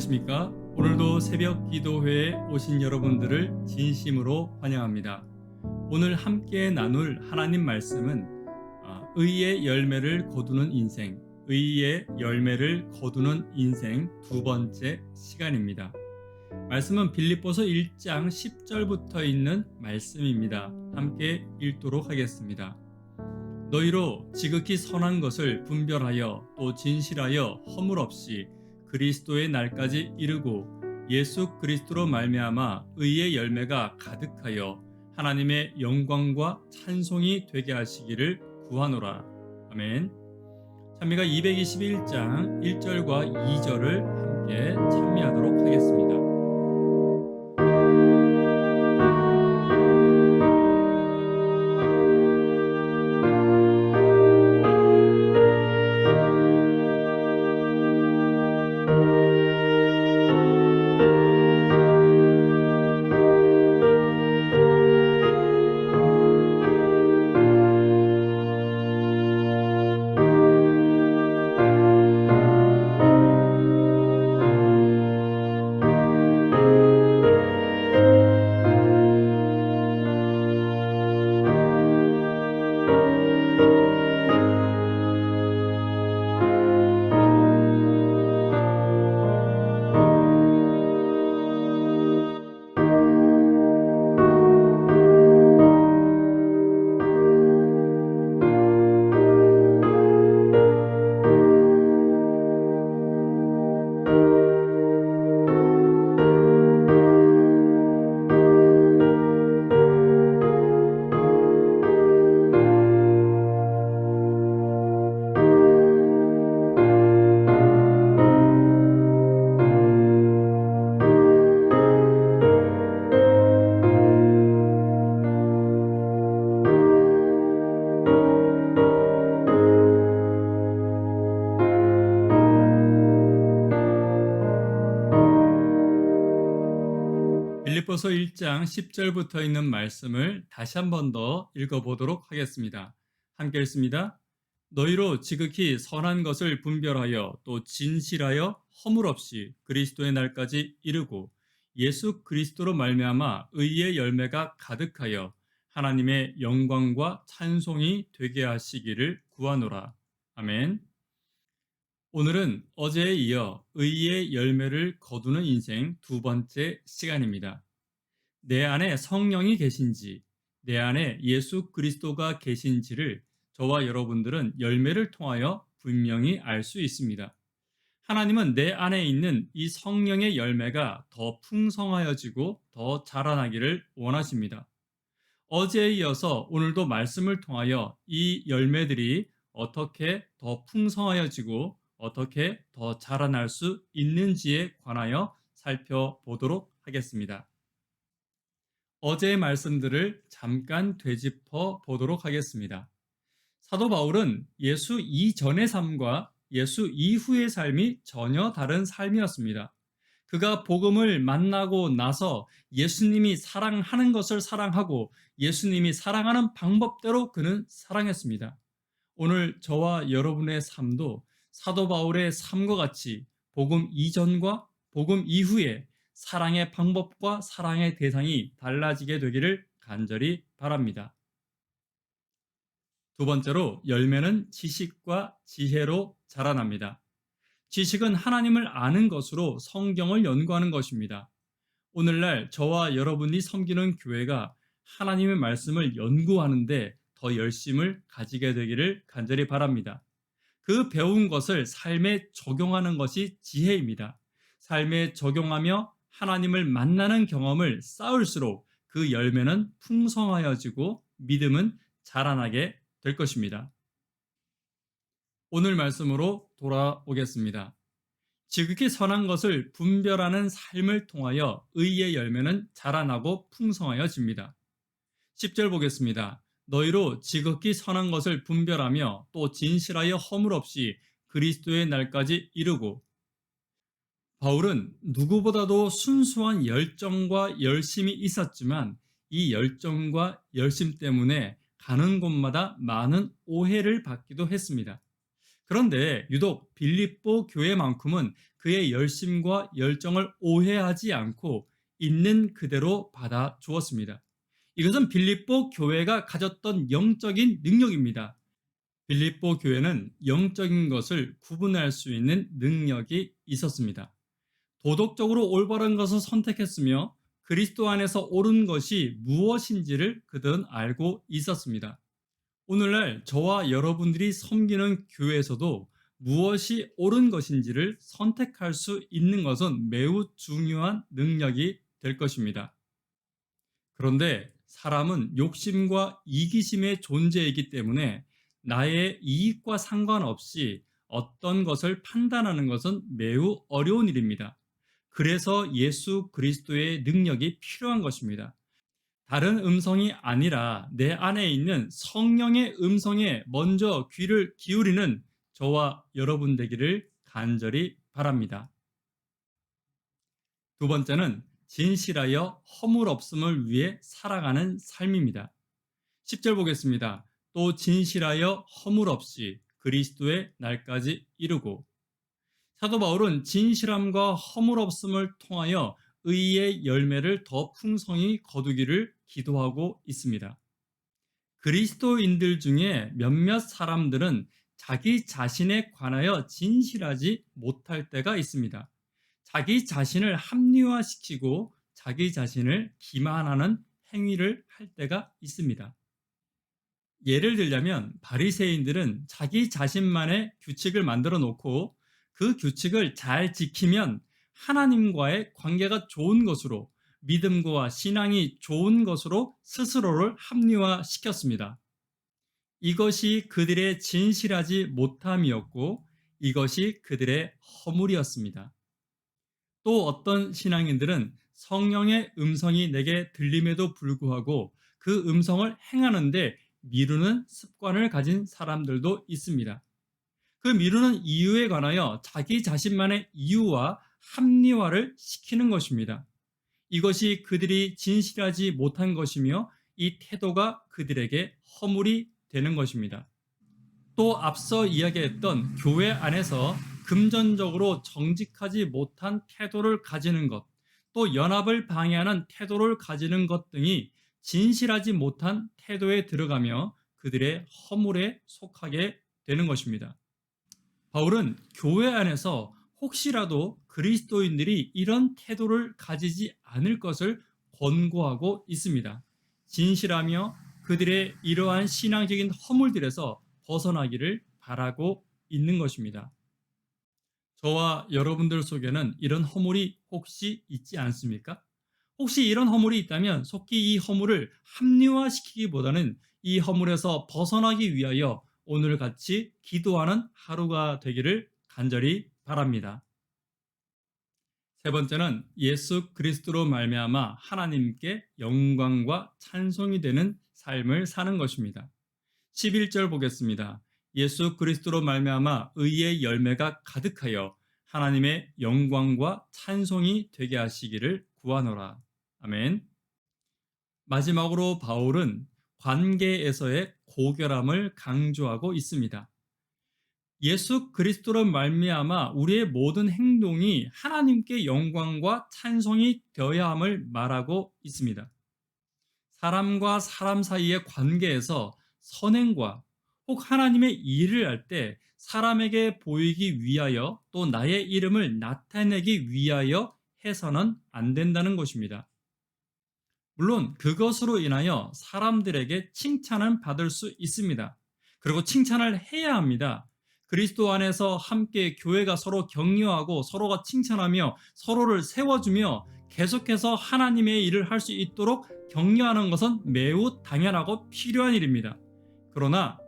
안녕하십니까? 오늘도 새벽 기도회에 오신 여러분들을 진심으로 환영합니다. 오늘 함께 나눌 하나님 말씀은 의의 열매를 거두는 인생, 의의 열매를 거두는 인생 두 번째 시간입니다. 말씀은 빌립보서 1장 10절부터 있는 말씀입니다. 함께 읽도록 하겠습니다. 너희로 지극히 선한 것을 분별하여 또 진실하여 허물 없이 그리스도의 날까지 이르고 예수 그리스도로 말미암아 의의 열매가 가득하여 하나님의 영광과 찬송이 되게 하시기를 구하노라. 아멘. 찬미가 221장 1절과 2절을 함께 찬미하도록 하겠습니다. 빌립보서 1장 10절부터 있는 말씀을 다시 한 번 더 읽어보도록 하겠습니다. 함께 읽습니다. 너희로 지극히 선한 것을 분별하여 또 진실하여 허물 없이 그리스도의 날까지 이르고 예수 그리스도로 말미암아 의의 열매가 가득하여 하나님의 영광과 찬송이 되게 하시기를 구하노라. 아멘. 오늘은 어제에 이어 의의 열매를 거두는 인생 두 번째 시간입니다. 내 안에 성령이 계신지, 내 안에 예수 그리스도가 계신지를 저와 여러분들은 열매를 통하여 분명히 알 수 있습니다. 하나님은 내 안에 있는 이 성령의 열매가 더 풍성하여지고 더 자라나기를 원하십니다. 어제에 이어서 오늘도 말씀을 통하여 이 열매들이 어떻게 더 풍성하여지고 어떻게 더 자라날 수 있는지에 관하여 살펴보도록 하겠습니다. 어제의 말씀들을 잠깐 되짚어 보도록 하겠습니다. 사도 바울은 예수 이전의 삶과 예수 이후의 삶이 전혀 다른 삶이었습니다. 그가 복음을 만나고 나서 예수님이 사랑하는 것을 사랑하고 예수님이 사랑하는 방법대로 그는 사랑했습니다. 오늘 저와 여러분의 삶도 사도 바울의 삶과 같이 복음 이전과 복음 이후에 사랑의 방법과 사랑의 대상이 달라지게 되기를 간절히 바랍니다. 두 번째로 열매는 지식과 지혜로 자라납니다. 지식은 하나님을 아는 것으로 성경을 연구하는 것입니다. 오늘날 저와 여러분이 섬기는 교회가 하나님의 말씀을 연구하는데 더 열심을 가지게 되기를 간절히 바랍니다. 그 배운 것을 삶에 적용하는 것이 지혜입니다. 삶에 적용하며 하나님을 만나는 경험을 쌓을수록 그 열매는 풍성하여지고 믿음은 자라나게 될 것입니다. 오늘 말씀으로 돌아오겠습니다. 지극히 선한 것을 분별하는 삶을 통하여 의의 열매는 자라나고 풍성하여집니다. 10절 보겠습니다. 너희로 지극히 선한 것을 분별하며 또 진실하여 허물 없이 그리스도의 날까지 이르고. 바울은 누구보다도 순수한 열정과 열심이 있었지만 이 열정과 열심 때문에 가는 곳마다 많은 오해를 받기도 했습니다. 그런데 유독 빌립보 교회만큼은 그의 열심과 열정을 오해하지 않고 있는 그대로 받아 주었습니다. 이것은 빌립보 교회가 가졌던 영적인 능력입니다. 빌립보 교회는 영적인 것을 구분할 수 있는 능력이 있었습니다. 도덕적으로 올바른 것을 선택했으며 그리스도 안에서 옳은 것이 무엇인지를 그들은 알고 있었습니다. 오늘날 저와 여러분들이 섬기는 교회에서도 무엇이 옳은 것인지를 선택할 수 있는 것은 매우 중요한 능력이 될 것입니다. 그런데 사람은 욕심과 이기심의 존재이기 때문에 나의 이익과 상관없이 어떤 것을 판단하는 것은 매우 어려운 일입니다. 그래서 예수 그리스도의 능력이 필요한 것입니다. 다른 음성이 아니라 내 안에 있는 성령의 음성에 먼저 귀를 기울이는 저와 여러분 되기를 간절히 바랍니다. 두 번째는 진실하여 허물 없음을 위해 살아가는 삶입니다. 10절 보겠습니다. 또 진실하여 허물 없이 그리스도의 날까지 이루고. 사도 바울은 진실함과 허물 없음을 통하여 의의 열매를 더 풍성히 거두기를 기도하고 있습니다. 그리스도인들 중에 몇몇 사람들은 자기 자신에 관하여 진실하지 못할 때가 있습니다. 자기 자신을 합리화시키고 자기 자신을 기만하는 행위를 할 때가 있습니다. 예를 들자면 바리새인들은 자기 자신만의 규칙을 만들어 놓고 그 규칙을 잘 지키면 하나님과의 관계가 좋은 것으로, 믿음과 신앙이 좋은 것으로 스스로를 합리화시켰습니다. 이것이 그들의 진실하지 못함이었고 이것이 그들의 허물이었습니다. 또 어떤 신앙인들은 성령의 음성이 내게 들림에도 불구하고 그 음성을 행하는데 미루는 습관을 가진 사람들도 있습니다. 그 미루는 이유에 관하여 자기 자신만의 이유와 합리화를 시키는 것입니다. 이것이 그들이 진실하지 못한 것이며 이 태도가 그들에게 허물이 되는 것입니다. 또 앞서 이야기했던 교회 안에서 금전적으로 정직하지 못한 태도를 가지는 것, 또 연합을 방해하는 태도를 가지는 것 등이 진실하지 못한 태도에 들어가며 그들의 허물에 속하게 되는 것입니다. 바울은 교회 안에서 혹시라도 그리스도인들이 이런 태도를 가지지 않을 것을 권고하고 있습니다. 진실하며 그들의 이러한 신앙적인 허물들에서 벗어나기를 바라고 있는 것입니다. 저와 여러분들 속에는 이런 허물이 혹시 있지 않습니까? 혹시 이런 허물이 있다면 속히 이 허물을 합리화시키기보다는 이 허물에서 벗어나기 위하여 오늘 같이 기도하는 하루가 되기를 간절히 바랍니다. 세 번째는 예수 그리스도로 말미암아 하나님께 영광과 찬송이 되는 삶을 사는 것입니다. 11절 보겠습니다. 예수 그리스도로 말미암아 의의 열매가 가득하여 하나님의 영광과 찬송이 되게 하시기를 구하노라. 아멘. 마지막으로 바울은 관계에서의 고결함을 강조하고 있습니다. 예수 그리스도로 말미암아 우리의 모든 행동이 하나님께 영광과 찬송이 되어야 함을 말하고 있습니다. 사람과 사람 사이의 관계에서 선행과 혹 하나님의 일을 할 때 사람에게 보이기 위하여 또 나의 이름을 나타내기 위하여 해서는 안 된다는 것입니다. 물론 그것으로 인하여 사람들에게 칭찬은 받을 수 있습니다. 그리고 칭찬을 해야 합니다. 그리스도 안에서 함께 교회가 서로 격려하고 서로가 칭찬하며 서로를 세워주며 계속해서 하나님의 일을 할 수 있도록 격려하는 것은 매우 당연하고 필요한 일입니다. 그러나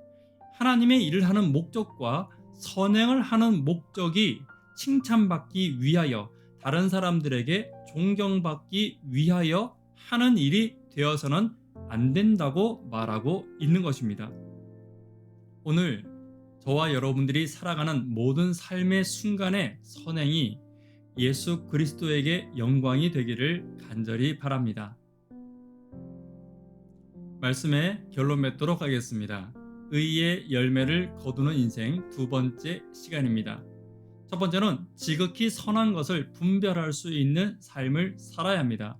하나님의 일을 하는 목적과 선행을 하는 목적이 칭찬받기 위하여 다른 사람들에게 존경받기 위하여 하는 일이 되어서는 안 된다고 말하고 있는 것입니다. 오늘 저와 여러분들이 살아가는 모든 삶의 순간의 선행이 예수 그리스도에게 영광이 되기를 간절히 바랍니다. 말씀에 결론 맺도록 하겠습니다. 의의 열매를 거두는 인생 두 번째 시간입니다. 첫 번째는 지극히 선한 것을 분별할 수 있는 삶을 살아야 합니다.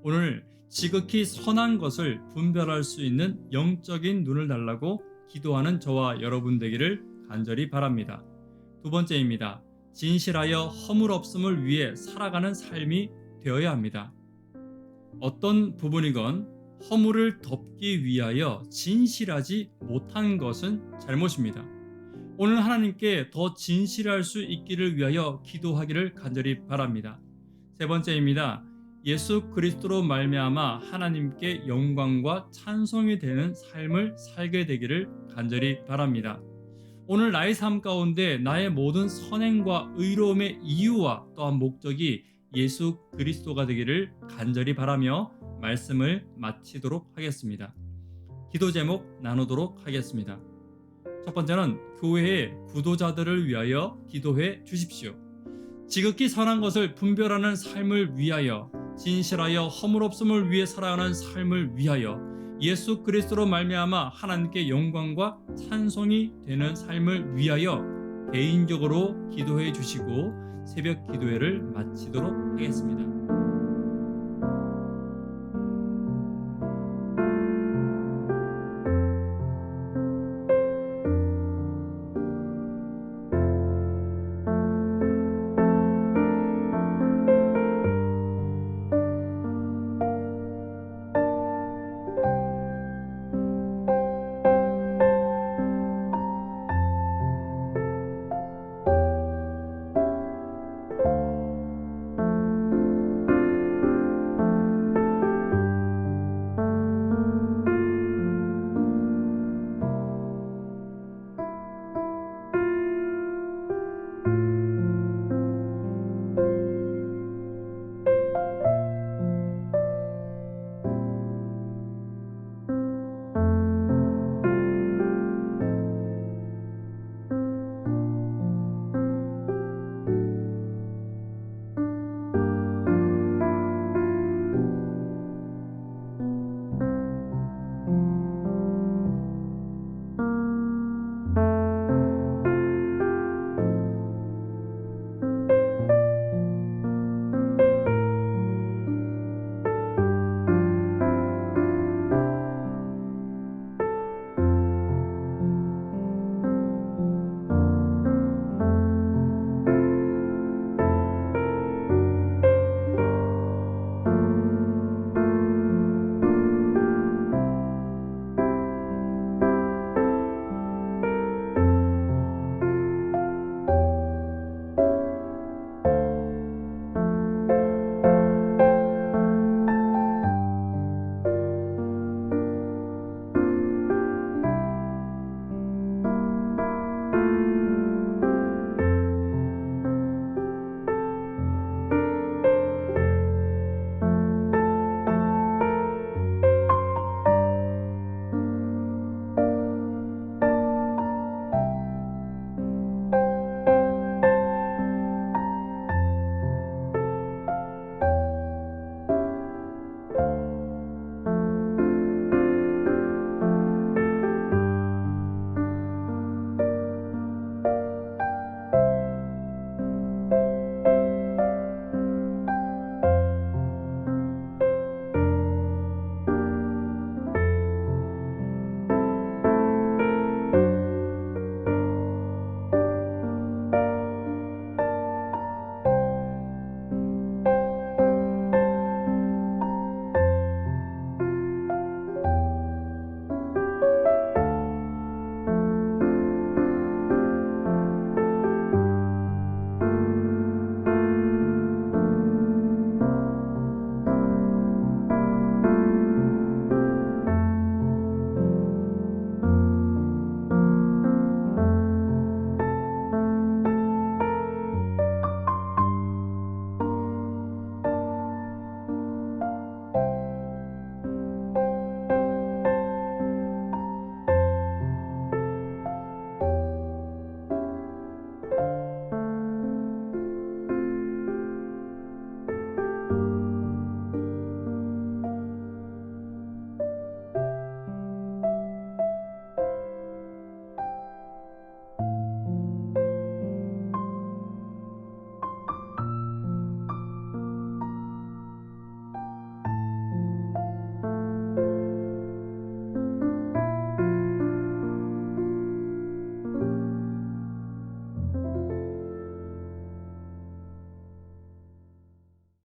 오늘 지극히 선한 것을 분별할 수 있는 영적인 눈을 달라고 기도하는 저와 여러분 되기를 간절히 바랍니다. 두 번째입니다. 진실하여 허물 없음을 위해 살아가는 삶이 되어야 합니다. 어떤 부분이건 허물을 덮기 위하여 진실하지 못한 것은 잘못입니다. 오늘 하나님께 더 진실할 수 있기를 위하여 기도하기를 간절히 바랍니다. 세 번째입니다. 예수 그리스도로 말미암아 하나님께 영광과 찬송이 되는 삶을 살게 되기를 간절히 바랍니다. 오늘 나의 삶 가운데 나의 모든 선행과 의로움의 이유와 또한 목적이 예수 그리스도가 되기를 간절히 바라며 말씀을 마치도록 하겠습니다. 기도 제목 나누도록 하겠습니다. 첫 번째는 교회의 구도자들을 위하여 기도해 주십시오. 지극히 선한 것을 분별하는 삶을 위하여, 진실하여 허물 없음을 위해 살아가는 삶을 위하여, 예수 그리스도로 말미암아 하나님께 영광과 찬송이 되는 삶을 위하여 개인적으로 기도해 주시고 새벽 기도회를 마치도록 하겠습니다.